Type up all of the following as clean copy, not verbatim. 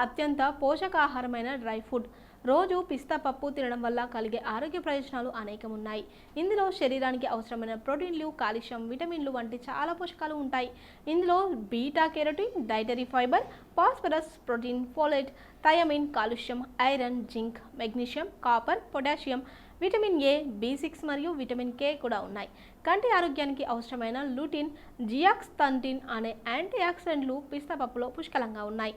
అత్యంత పోషకాహారమైన dry food. రోజు పిస్తా పప్పు తినడం వల్ల కలిగే ఆరోగ్య ప్రయోజనాలు అనేకం ఉన్నాయి. ఇందులో శరీరానికి అవసరమైన ప్రోటీన్లు, కాల్షియం, విటమిన్లు వంటి చాలా పోషకాలు ఉంటాయి. ఇందులో beta carotene, dietary fibre, phosphorus, protein, folate, thiamine, calcium, iron, zinc, magnesium, copper, potassium, vitamin A, బి6 మరియు విటమిన్ కే కూడా ఉన్నాయి. కంటి ఆరోగ్యానికి అవసరమైన లూటిన్, జియాక్స్థంటిన్ అనే యాంటీ ఆక్సిడెంట్లు పిస్తా పప్పులో పుష్కలంగా ఉన్నాయి.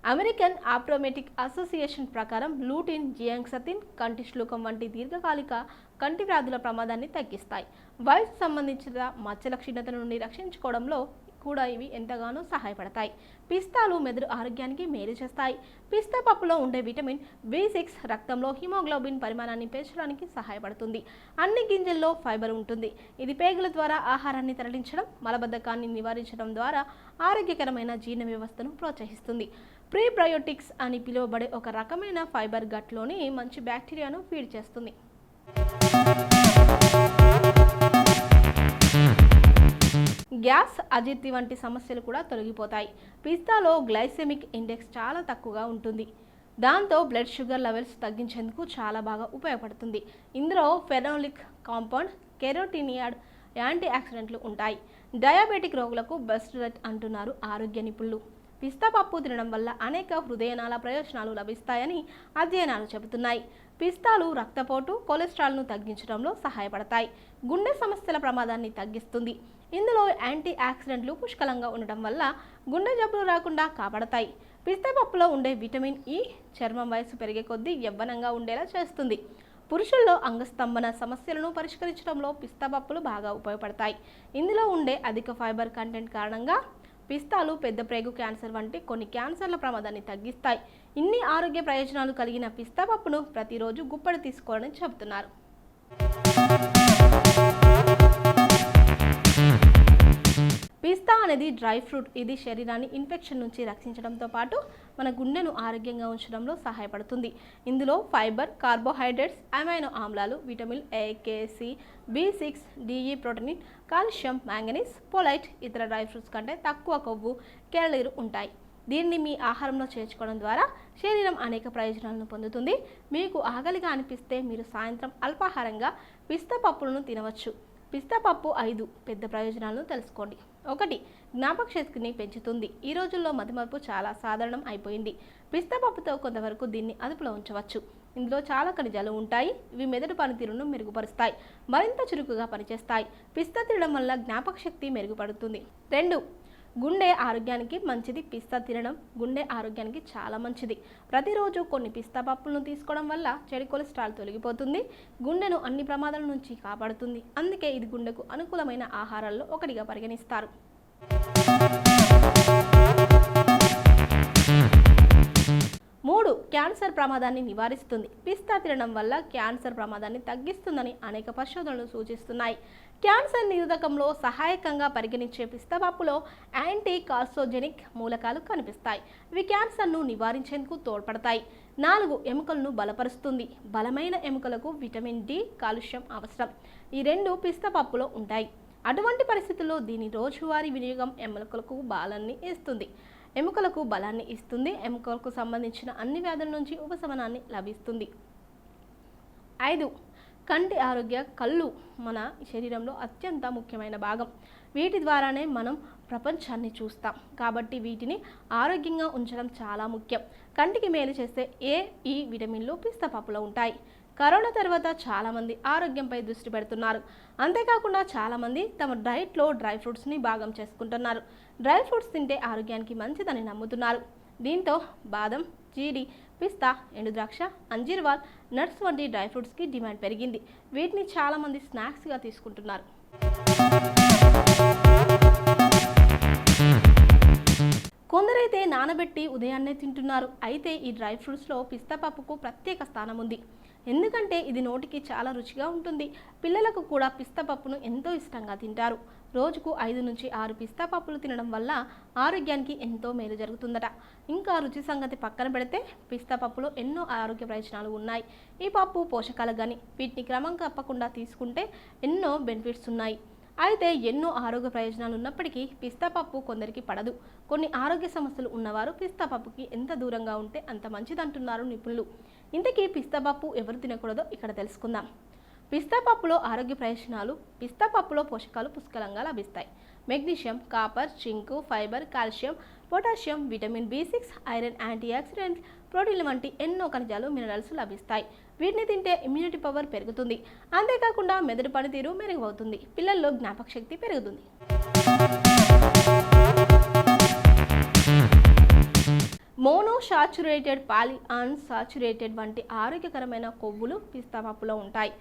అమెరికన్ ఆప్టోమెటిక్ అసోసియేషన్ ప్రకారం లూటిన్, జియాంక్సతిన్ కంటి శ్లూకం వంటి దీర్ఘకాలిక కంటి వ్యాధుల ప్రమాదాన్ని తగ్గిస్తాయి. వయసు సంబంధించిన మచ్చల క్షీణత నుండి రక్షించుకోవడంలో కూడా ఇవి ఎంతగానో సహాయపడతాయి. పిస్తాలు మెదడు ఆరోగ్యానికి మేలు చేస్తాయి. పిస్తా పప్పులో ఉండే విటమిన్ బి6 రక్తంలో హిమోగ్లోబిన్ పరిమాణాన్ని పెంచడానికి సహాయపడుతుంది. అన్ని గింజల్లో ఫైబర్ ఉంటుంది. ఇది పేగుల ద్వారా ఆహారాన్ని తరలించడం, మలబద్ధకాన్ని నివారించడం ద్వారా ఆరోగ్యకరమైన జీర్ణ వ్యవస్థను ప్రోత్సహిస్తుంది. ప్రీబయోటిక్స్ అని పిలువబడే ఒక రకమైన ఫైబర్ గట్లోని మంచి బ్యాక్టీరియాను ఫీడ్ చేస్తుంది. గ్యాస్, అజీర్తి వంటి సమస్యలు కూడా తొలగిపోతాయి. పిస్తాలో గ్లైసెమిక్ ఇండెక్స్ చాలా తక్కువగా ఉంటుంది. దాంతో బ్లడ్ షుగర్ లెవెల్స్ తగ్గించేందుకు చాలా బాగా ఉపయోగపడుతుంది. ఇందులో ఫెనోలిక్ కాంపౌండ్, కెరోటినియాడ్, యాంటీ ఆక్సిడెంట్లు ఉంటాయి. డయాబెటిక్ రోగులకు బెస్ట్ డైట్ అంటున్నారు ఆరోగ్య నిపుణులు. పిస్తా పప్పు తినడం వల్ల అనేక హృదయనాళ ప్రయోజనాలు లభిస్తాయని అధ్యయనాలు చెబుతున్నాయి. పిస్తాలు రక్తపోటు, కొలెస్ట్రాల్ను తగ్గించడంలో సహాయపడతాయి. గుండె సమస్యల ప్రమాదాన్ని తగ్గిస్తుంది. ఇందులో యాంటీ ఆక్సిడెంట్లు పుష్కలంగా ఉండటం వల్ల గుండె జబ్బులు రాకుండా కాపాడతాయి. పిస్తా పప్పులో ఉండే విటమిన్ ఈ చర్మం వయసు పెరిగే కొద్దీ యవ్వనంగా ఉండేలా చేస్తుంది. పురుషుల్లో అంగస్తంభన సమస్యలను పరిష్కరించడంలో పిస్తా పప్పులు బాగా ఉపయోగపడతాయి. ఇందులో ఉండే అధిక ఫైబర్ కంటెంట్ కారణంగా పిస్తాలు పెద్ద ప్రేగు క్యాన్సర్ వంటి కొన్ని క్యాన్సర్ల ప్రమాదాన్ని తగ్గిస్తాయి. ఇన్ని ఆరోగ్య ప్రయోజనాలు కలిగిన పిస్తా పప్పును ప్రతిరోజు గుప్పెడు తీసుకోవాలని చెబుతున్నారు. పిస్తా అనేది డ్రై ఫ్రూట్. ఇది శరీరాన్ని ఇన్ఫెక్షన్ నుంచి రక్షించడంతో పాటు మన గుండెను ఆరోగ్యంగా ఉంచడంలో సహాయపడుతుంది. ఇందులో ఫైబర్, కార్బోహైడ్రేట్స్, అమైనో ఆమ్లాలు, విటమిన్ ఏ, కే, సి, బి6, D E, protein, calcium, manganese, folate ఇతర డ్రై ఫ్రూట్స్ కంటే తక్కువ కొవ్వు, క్యాలరీలు ఉంటాయి. దీన్ని మీ ఆహారంలో చేర్చుకోవడం ద్వారా శరీరం అనేక ప్రయోజనాలను పొందుతుంది. మీకు ఆకలిగా అనిపిస్తే మీరు సాయంత్రం అల్పాహారంగా పిస్తా పప్పులను తినవచ్చు. పిస్తా పప్పు 5 పెద్ద ప్రయోజనాలను తెలుసుకోండి. 1. జ్ఞాపక శక్తిని పెంచుతుంది. ఈ రోజుల్లో మతిమరుపు చాలా సాధారణం అయిపోయింది. పిస్తా పప్పుతో కొంతవరకు దీన్ని అదుపులో ఉంచవచ్చు. ఇందులో చాలా ఖనిజాలు ఉంటాయి. ఇవి మెదడు పనితీరును మెరుగుపరుస్తాయి, మరింత చురుకుగా పనిచేస్తాయి. పిస్తా తినడం వల్ల జ్ఞాపక శక్తి మెరుగుపడుతుంది. 2. గుండె ఆరోగ్యానికి మంచిది. పిస్తా తినడం గుండె ఆరోగ్యానికి చాలా మంచిది. ప్రతిరోజు కొన్ని పిస్తా పప్పులను తీసుకోవడం వల్ల చెడు కొలెస్ట్రాల్ తొలగిపోతుంది. గుండెను అన్ని ప్రమాదాల నుంచి కాపాడుతుంది. అందుకే ఇది గుండెకు అనుకూలమైన ఆహారాల్లో ఒకటిగా పరిగణిస్తారు. 3. క్యాన్సర్ ప్రమాదాన్ని నివారిస్తుంది. పిస్తా తినడం వల్ల క్యాన్సర్ ప్రమాదాన్ని తగ్గిస్తుందని అనేక పరిశోధనలు సూచిస్తున్నాయి. క్యాన్సర్ నిరోధకంలో సహాయకంగా పరిగణించే పిస్తా పప్పులో యాంటీ కార్సినోజెనిక్ మూలకాలు కనిపిస్తాయి. ఇవి క్యాన్సర్ను నివారించేందుకు తోడ్పడతాయి. 4. ఎముకలను బలపరుస్తుంది. బలమైన ఎముకలకు విటమిన్ డి, కాల్షియం అవసరం. ఈ 2 పిస్తా పప్పులో ఉంటాయి. అటువంటి పరిస్థితుల్లో దీని రోజువారీ వినియోగం ఎముకలకు బలాన్ని ఇస్తుంది. ఎముకలకు సంబంధించిన అన్ని వ్యాధుల నుంచి ఉపశమనాన్ని లభిస్తుంది. 5. కంటి ఆరోగ్య. కళ్ళు మన శరీరంలో అత్యంత ముఖ్యమైన భాగం. వీటి ద్వారానే మనం ప్రపంచాన్ని చూస్తాం. కాబట్టి వీటిని ఆరోగ్యంగా ఉంచడం చాలా ముఖ్యం. కంటికి మేలు చేసే ఏ, ఈ విటమిన్లు పిస్తా పప్పులో ఉంటాయి. కరోనా తర్వాత చాలామంది ఆరోగ్యంపై దృష్టి పెడుతున్నారు. అంతేకాకుండా చాలామంది తమ డైట్లో డ్రై ఫ్రూట్స్ని భాగం చేసుకుంటున్నారు. డ్రై ఫ్రూట్స్ తింటే ఆరోగ్యానికి మంచిదని నమ్ముతున్నారు. దీంతో బాదం, జీడి, పిస్తా, ఎండుద్రాక్ష, అంజీర్వాల్, నట్స్ వంటి డ్రై ఫ్రూట్స్కి డిమాండ్ పెరిగింది. వీటిని చాలామంది స్నాక్స్గా తీసుకుంటున్నారు. కొందరైతే నానబెట్టి ఉదయాన్నే తింటున్నారు. అయితే ఈ డ్రై ఫ్రూట్స్లో పిస్తా పప్పుకు ప్రత్యేక స్థానం ఉంది. ఎందుకంటే ఇది నోటికి చాలా రుచిగా ఉంటుంది. పిల్లలకు కూడా పిస్తా పప్పును ఎంతో ఇష్టంగా తింటారు. రోజుకు 5 నుంచి 6 పిస్తా పప్పులు తినడం వల్ల ఆరోగ్యానికి ఎంతో మేలు జరుగుతుందట. ఇంకా రుచి సంగతి పక్కన పెడితే పిస్తా పప్పులో ఎన్నో ఆరోగ్య ప్రయోజనాలు ఉన్నాయి. ఈ పప్పు పోషకాలు కానీ వీటిని క్రమం తప్పకుండా తీసుకుంటే ఎన్నో బెనిఫిట్స్ ఉన్నాయి. అయితే ఎన్నో ఆరోగ్య ప్రయోజనాలు ఉన్నప్పటికీ పిస్తా పప్పు కొందరికి పడదు. కొన్ని ఆరోగ్య సమస్యలు ఉన్నవారు పిస్తా పప్పుకి ఎంత దూరంగా ఉంటే అంత మంచిదంటున్నారు నిపుణులు. ఇంతకీ పిస్తా పప్పు ఎవరు తినకూడదో ఇక్కడ తెలుసుకుందాం. పిస్తా పప్పులో ఆరోగ్య ప్రయోజనాలు. పిస్తా పప్పులో పోషకాలు పుష్కలంగా లభిస్తాయి. Magnesium, copper, zinc, fibre, calcium, potassium, vitamin B6, iron, antioxidants, ప్రోటీన్లు వంటి ఎన్నో ఖనిజాలు, మినరల్స్ లభిస్తాయి. వీటిని తింటే ఇమ్యూనిటీ పవర్ పెరుగుతుంది. అంతేకాకుండా మెదడు పనితీరు మెరుగుతుంది. పిల్లల్లో జ్ఞాపక శక్తి పెరుగుతుంది. మోనోసాచురేటెడ్, పాలిఅన్సాచురేటెడ్ వంటి ఆరోగ్యకరమైన కొవ్వులు పిస్తా పప్పులో ఉంటాయి.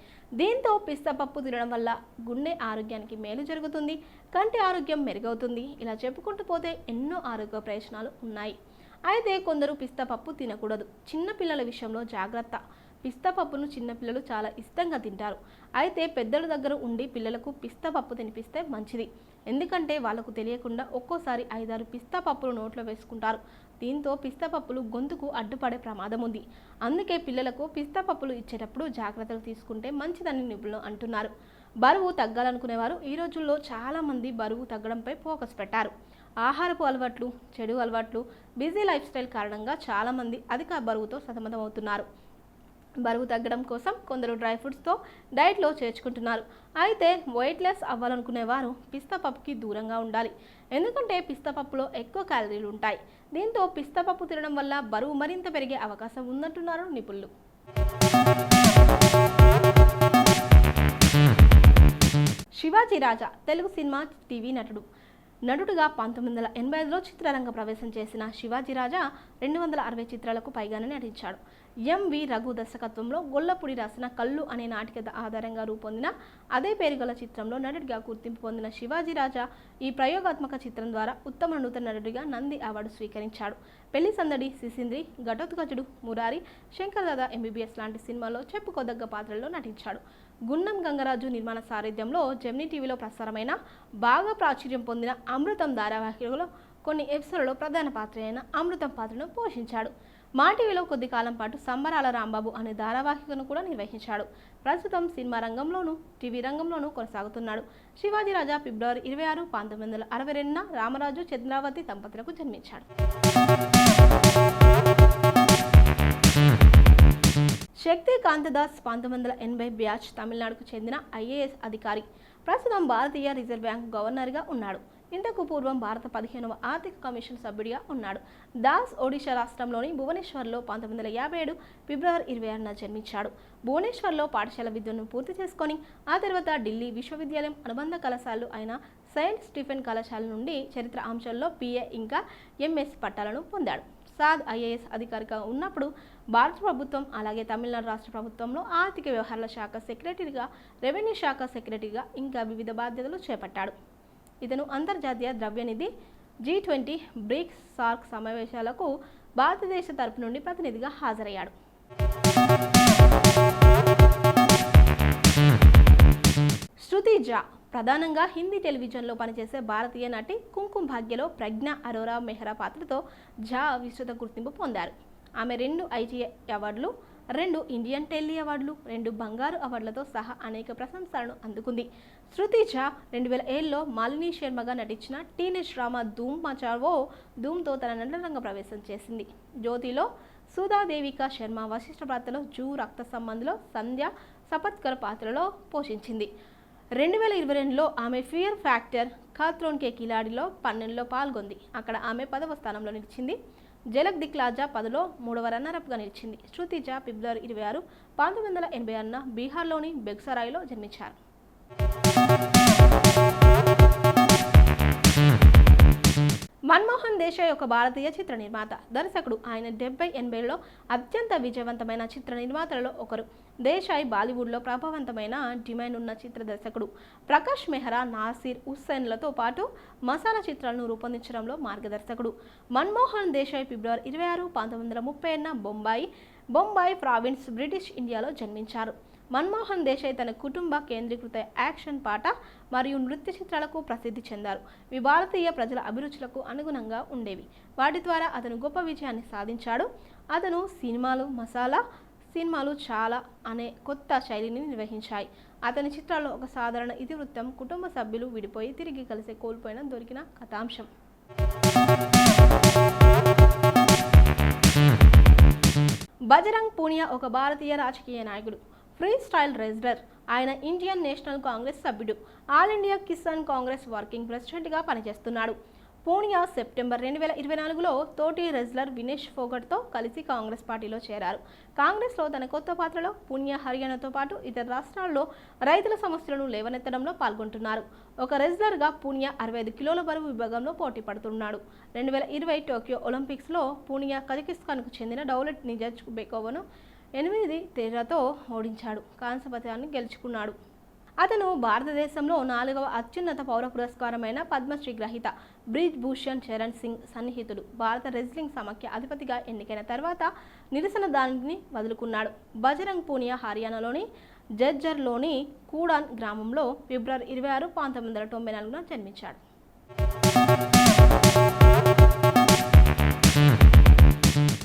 దీంతో పిస్తా పప్పు తినడం వల్ల గుండె ఆరోగ్యానికి మేలు జరుగుతుంది, కంటి ఆరోగ్యం మెరుగవుతుంది. ఇలా చెప్పుకుంటూ పోతే ఎన్నో ఆరోగ్య ప్రయోజనాలు ఉన్నాయి. అయితే కొందరు పిస్తా పప్పు తినకూడదు. చిన్నపిల్లల విషయంలో జాగ్రత్త. పిస్తా పప్పును చిన్నపిల్లలు చాలా ఇష్టంగా తింటారు. అయితే పెద్దల దగ్గర ఉండి పిల్లలకు పిస్తా పప్పు తినిపిస్తే మంచిది. ఎందుకంటే వాళ్ళకు తెలియకుండా ఒక్కోసారి 5-6 పిస్తా పప్పులు నోట్లో వేసుకుంటారు. దీంతో పిస్తా పప్పులు గొంతుకు అడ్డుపడే ప్రమాదం ఉంది. అందుకే పిల్లలకు పిస్తా పప్పులు ఇచ్చేటప్పుడు జాగ్రత్తలు తీసుకుంటే మంచిదని నిపుణులు అంటున్నారు. బరువు తగ్గాలనుకునేవారు ఈ రోజుల్లో చాలామంది బరువు తగ్గడంపై ఫోకస్ పెట్టారు. ఆహారపు అలవాట్లు, చెడు అలవాట్లు, బిజీ లైఫ్ స్టైల్ కారణంగా చాలామంది అధిక బరువుతో సతమతమవుతున్నారు. బరువు తగ్గడం కోసం కొందరు డ్రై ఫ్రూట్స్తో డైట్లో చేర్చుకుంటున్నారు. అయితే వెయిట్ లెస్ అవ్వాలనుకునేవారు పిస్తా పప్పుకి దూరంగా ఉండాలి. ఎందుకంటే పిస్తా పప్పులో ఎక్కువ క్యాలరీలు ఉంటాయి. దీంతో పిస్తా పప్పు తినడం వల్ల బరువు మరింత పెరిగే అవకాశం ఉందంటున్నారు నిపుణులు. శివాజీ రాజా తెలుగు సినిమా, టీవీ నటుడుగా 1985లో చిత్రరంగ ప్రవేశం చేసిన శివాజీ రాజా 260 చిత్రాలకు పైగానే నటించాడు. M.V. రఘు దర్శకత్వంలో గొల్లపూడి రాసిన కళ్ళు అనే నాటిక ఆధారంగా రూపొందిన అదే పేరు గల చిత్రంలో నటుడిగా గుర్తింపు పొందిన శివాజీ రాజా ఈ ప్రయోగాత్మక చిత్రం ద్వారా ఉత్తమ నూతన నటుడిగా నంది అవార్డు స్వీకరించాడు. పెళ్లి సందడి, సిసింద్రి, ఘటోత్కచుడు, మురారి, శంకర్దాదా MBBS లాంటి సినిమాల్లో చెప్పుకోదగ్గ పాత్రల్లో నటించాడు. గున్నం గంగరాజు నిర్మాణ సారథ్యంలో జెమినీ టీవీలో ప్రసారమైన బాగా ప్రాచుర్యం పొందిన అమృతం ధారావాహికలో కొన్ని ఎపిసోడ్లలో ప్రధాన పాత్ర అయిన అమృతం పాత్రను పోషించాడు. మా టీవీలో కొద్ది కాలం పాటు సంబరాల రాంబాబు అనే ధారావాహికను కూడా నిర్వహించాడు. ప్రస్తుతం సినిమా రంగంలోనూ టీవీ రంగంలోనూ కొనసాగుతున్నాడు. శివాజీ రాజా ఫిబ్రవరి 26, 1962న రామరాజు చంద్రావతి దంపతులకు జన్మించాడు. శక్తి కాంతదాస్ 1980 బ్యాచ్, తమిళనాడుకు చెందిన IAS అధికారి. ప్రస్తుతం భారతీయ రిజర్వ్ బ్యాంక్ గవర్నర్గా ఉన్నాడు. ఇంతకు పూర్వం భారత 15వ ఆర్థిక కమిషన్ సభ్యుడిగా ఉన్నాడు. దాస్ ఒడిషా రాష్ట్రంలోని భువనేశ్వర్లో 1957 ఫిబ్రవరి 26న జన్మించాడు. భువనేశ్వర్లో పాఠశాల విద్యను పూర్తి చేసుకొని ఆ తర్వాత ఢిల్లీ విశ్వవిద్యాలయం అనుబంధ కళాశాలలు అయిన సెయింట్ స్టీఫెన్ కళాశాల నుండి చరిత్ర అంశాల్లో PA ఇంకా MS పట్టాలను పొందాడు. సాద్ IAS అధికారిగా ఉన్నప్పుడు భారత ప్రభుత్వం అలాగే తమిళనాడు రాష్ట్ర ప్రభుత్వంలో ఆర్థిక వ్యవహారాల శాఖ సెక్రటరీగా, రెవెన్యూ శాఖ సెక్రటరీగా ఇంకా వివిధ బాధ్యతలు చేపట్టాడు. ఇతను అంతర్జాతీయ ద్రవ్యనిధి, G20, బ్రిక్స్, సార్క్ సమావేశాలకు భారతదేశ తరపు నుండి ప్రతినిధిగా హాజరయ్యాడు. శృతి ఝా ప్రధానంగా హిందీ టెలివిజన్లో పనిచేసే భారతీయ నటి. కుంకుమ భాగ్యలో ప్రజ్ఞ అరోరా మెహ్రా పాత్రతో ఝా విస్తృత గుర్తింపు పొందారు. ఆమె 2 ITA అవార్డులు, 2 ఇండియన్ టెల్లీ అవార్డులు, 2 బంగారు అవార్డులతో సహా అనేక ప్రశంసలను అందుకుంది. శృతి ఝా 2007లో మాలిని శర్మగా నటించిన టీనేజ్ డ్రామా ధూమ్ మచావో ధూమ్తో తన నటరంగ ప్రవేశం చేసింది. జ్యోతిలో సుధా దేవికా శర్మ వశిష్ఠ పాత్రలో, జూ రక్త సంబంధిలో సంధ్య సపత్కర్ పాత్రలో పోషించింది. 2022లో ఆమె ఫియర్ ఫ్యాక్టర్ ఖాత్రోన్ కే కిలాడిలో 12లో పాల్గొంది. అక్కడ ఆమె 10వ స్థానంలో నిలిచింది. జలక్ దిక్లాజా 10లో 3వ రన్నరప్గా నిలిచింది. శృతి ఝా ఫిబ్రవరి 26, 1986న బీహార్లోని బెగ్సరాయ్లో జన్మించారు. మన్మోహన్ దేశాయ్ ఒక భారతీయ చిత్ర నిర్మాత, దర్శకుడు. ఆయన 70-80లలో అత్యంత విజయవంతమైన చిత్ర నిర్మాతలలో ఒకరు. దేశాయ్ బాలీవుడ్లో ప్రభావవంతమైన డిమాండ్ ఉన్న చిత్ర దర్శకుడు. ప్రకాష్ మెహ్రా, నాసిర్ హుస్సేన్లతో పాటు మసాలా చిత్రాలను రూపొందించడంలో మార్గదర్శకుడు. మన్మోహన్ దేశాయ్ ఫిబ్రవరి 26, 1930న బొంబాయి ప్రావిన్స్, బ్రిటిష్ ఇండియాలో జన్మించారు. మన్మోహన్ దేశాయ్ తన కుటుంబ కేంద్రీకృత యాక్షన్ పాట మరియు నృత్య చిత్రాలకు ప్రసిద్ధి చెందారు. ఇవి భారతీయ ప్రజల అభిరుచులకు అనుగుణంగా ఉండేవి. వాటి ద్వారా అతను గొప్ప విజయాన్ని సాధించాడు. అతను సినిమాలు చాలా అనే కొత్త శైలిని నిర్వహించాయి. అతని చిత్రాల్లో ఒక సాధారణ ఇతివృత్తం కుటుంబ సభ్యులు విడిపోయి తిరిగి కలిసే కోల్పోయిన దొరికిన కథాంశం. బజరంగ్ పూనియా ఒక భారతీయ రాజకీయ నాయకుడు, ఫ్రీ స్టైల్ రెజ్లర్. ఆయన ఇండియన్ నేషనల్ కాంగ్రెస్ సభ్యుడు, all India Kisan Congress working ప్రెసిడెంట్గా పనిచేస్తున్నాడు. పూనియా సెప్టెంబర్ 2024లో తోటి రెజ్లర్ వినేష్ ఫోగట్తో కలిసి కాంగ్రెస్ పార్టీలో చేరారు. కాంగ్రెస్లో తన కొత్త పాత్రలో పూనియా హర్యానాతో పాటు ఇతర రాష్ట్రాల్లో రైతుల సమస్యలను లేవనెత్తడంలో పాల్గొంటున్నారు. ఒక రెజ్లర్గా పూనియా 65 కిలోల బరువు విభాగంలో పోటీ పడుతున్నాడు. 2020 టోక్యో ఒలింపిక్స్లో పూనియా కజకిస్తాన్కు చెందిన డౌలెట్ నిజాజ్ బెకోవను 8 తేడాతో ఓడించాడు. కాంస్య పతకాన్ని గెలుచుకున్నాడు. అతను భారతదేశంలో 4వ అత్యున్నత పౌర పురస్కారమైన పద్మశ్రీ గ్రహీత బ్రిజ్ భూషణ్ చరణ్ సింగ్ సన్నిహితుడు. భారత రెజ్లింగ్ సమాఖ్య అధిపతిగా ఎన్నికైన తర్వాత నిరసన దానిని వదులుకున్నాడు. బజరంగ్ పూనియా హర్యానాలోని జజ్జర్లోని కూడాన్ గ్రామంలో ఫిబ్రవరి 26, 1994 జన్మించాడు.